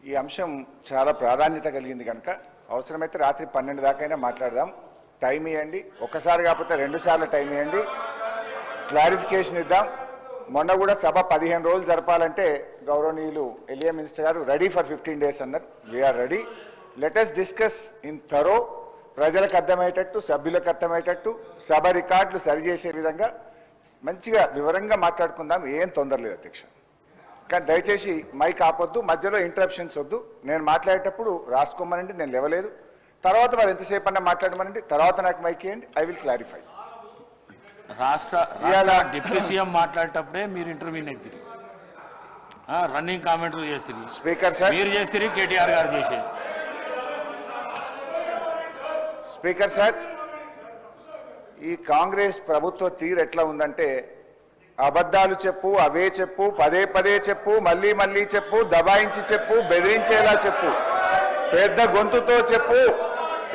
ఈ అంశం చాలా ప్రాధాన్యత కలిగింది కనుక అవసరమైతే రాత్రి 12 దాకైనా మాట్లాడదాం. టైం ఇవ్వండి, ఒక్కసారి కాకపోతే 2 సార్లు టైం ఇవ్వండి, క్లారిఫికేషన్ ఇద్దాం. మొన్న కూడా సభ 15 రోజులు జరపాలంటే గౌరవనీయులు ఎల్ఏ మినిస్టర్ గారు రెడీ ఫర్ 15 days అన్నారు. We are ready. Let us discuss in thorough, ప్రజలకు అర్థమయ్యేటట్టు, సభ్యులకు అర్థమయ్యేటట్టు, సభ రికార్డులు సరిచేసే విధంగా మంచిగా వివరంగా మాట్లాడుకుందాం. ఏం తొందర లేదు అధ్యక్ష. కానీ దయచేసి మైక్ ఆపొద్దు, మధ్యలో ఇంటరప్షన్స్ వద్దు. నేను మాట్లాడేటప్పుడు రాసుకోమనండి, నేను లేవలేదు. తర్వాత వాళ్ళు ఎంతసేపు అన్నా మాట్లాడమనండి, తర్వాత నాకు మైక్ ఇవ్వండి, ఐ విల్ క్లారిఫై. రాష్ట్ర డిప్యూటీ సీఎం మాట్లాడేటప్పుడే మీరు ఇంటర్వ్యూని ఎత్తిరి, రన్నింగ్ కామెంట్లు చేస్తుంది. స్పీకర్ సార్, మీరు చేస్తుంది, కేటీఆర్ గారు చేసేది. స్పీకర్ సార్, ఈ కాంగ్రెస్ ప్రభుత్వ తీరు ఎట్లా ఉందంటే, అబద్ధాలు చెప్పు, అవే చెప్పు, పదే పదే చెప్పు, మళ్ళీ మళ్ళీ చెప్పు, దబాయించి చెప్పు, బెదిరించేలా చెప్పు, పెద్ద గొంతుతో చెప్పు,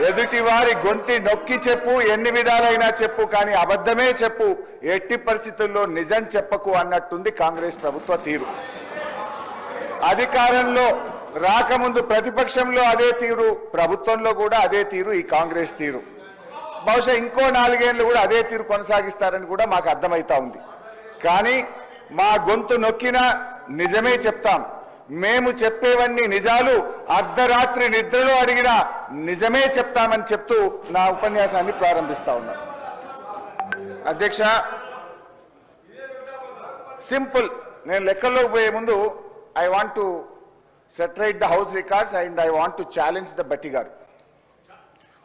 ఎదుటి వారి గొంతి నొక్కి చెప్పు, ఎన్ని విధాలైనా చెప్పు, కానీ అబద్ధమే చెప్పు, ఎట్టి పరిస్థితుల్లో నిజం చెప్పకు అన్నట్టుంది కాంగ్రెస్ ప్రభుత్వ తీరు. అధికారంలో రాకముందు ప్రతిపక్షంలో అదే తీరు, ప్రభుత్వంలో కూడా అదే తీరు ఈ కాంగ్రెస్ తీరు. బహుశా ఇంకో 4 ఏళ్ళు కూడా అదే తీరు కొనసాగిస్తారని కూడా మాకు అర్థమవుతా ఉంది. కానీ మా గొంతు నొక్కినా నిజమే చెప్తాం. మేము చెప్పేవన్నీ నిజాలు, అర్ధరాత్రి నిద్రలో అడిగినా నిజమే చెప్తామని చెప్తూ నా ఉపన్యాసాన్ని ప్రారంభిస్తా ఉన్నాను. అధ్యక్ష, సింపుల్. నేను లెక్కల్లోకి పోయే ముందు I want to separate the house records and I want to challenge the Bhatti garu.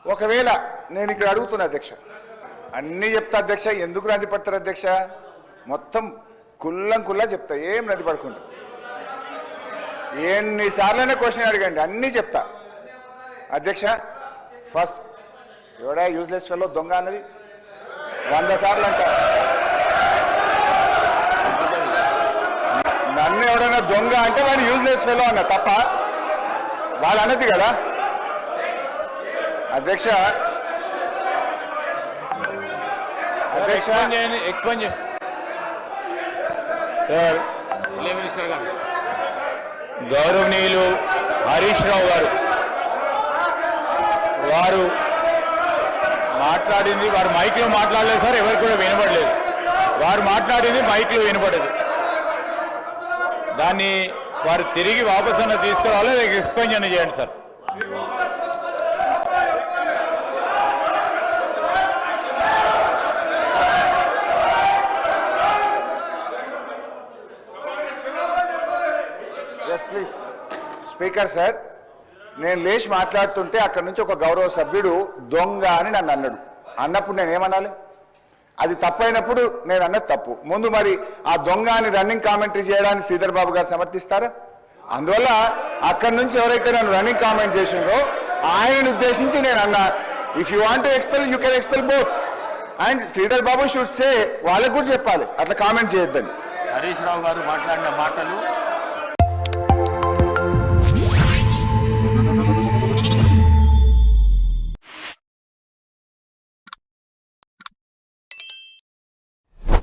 ఒకవేళ నేను ఇక్కడ అడుగుతున్నా అధ్యక్ష, అన్నీ చెప్తా అధ్యక్ష, ఎందుకు నది పడతారు అధ్యక్ష? మొత్తం కుల్లా చెప్తా, ఏం నది పడుకుంటా. ఎన్నిసార్లనే క్వశ్చన్ అడగండి, అన్నీ చెప్తా అధ్యక్ష. ఫస్ట్ ఎవడా యూజ్లెస్ ఫెలో దొంగ అన్నది 100 సార్లు అంట. నన్ను ఎవడైనా దొంగ అంటే వాడు యూజ్లెస్ ఫెలో అన్న తప్ప వాళ్ళు అన్నది కదా అధ్యక్ష. అధ్యక్ష ఎక్స్ప్లెయిన్ చేయండి సార్. మినిస్టర్ గారు, గౌరవనీయులు హరీష్ రావు గారు వారు మాట్లాడింది, వారు మైక్లో మాట్లాడలేదు సార్, ఎవరికి కూడా వినపడలేదు. వారు మాట్లాడింది మైక్లో వినపడదు. దాన్ని వారు తిరిగి వాపసు అన్న తీసుకురావాలి, ఎక్స్ప్లెయిన్ చేయండి సార్. ప్లీజ్ స్పీకర్ సార్, నేను లేచి మాట్లాడుతుంటే అక్కడి నుంచి ఒక గౌరవ సభ్యుడు దొంగ అని నన్ను అన్నాడు. అన్నప్పుడు నేనేమనాలి? అది తప్పైనప్పుడు నేను అన్నది తప్పు. ముందు మరి ఆ దొంగ అని రన్నింగ్ కామెంటరీ చేయడానికి శ్రీధర్ బాబు గారు సమర్థిస్తారా? అందువల్ల అక్కడి నుంచి ఎవరైతే నన్ను రన్నింగ్ కామెంట్ చేసిండ్రో ఆయనను ఉద్దేశించి నేను అన్నా, if you want to expel you can expel both. And Sridhar Babu should say, వాళ్ళకు కూడా చెప్పాలి అట్లా కామెంట్ చేయొద్దని. హరీష్ రావు గారు మాట్లాడిన మాటలు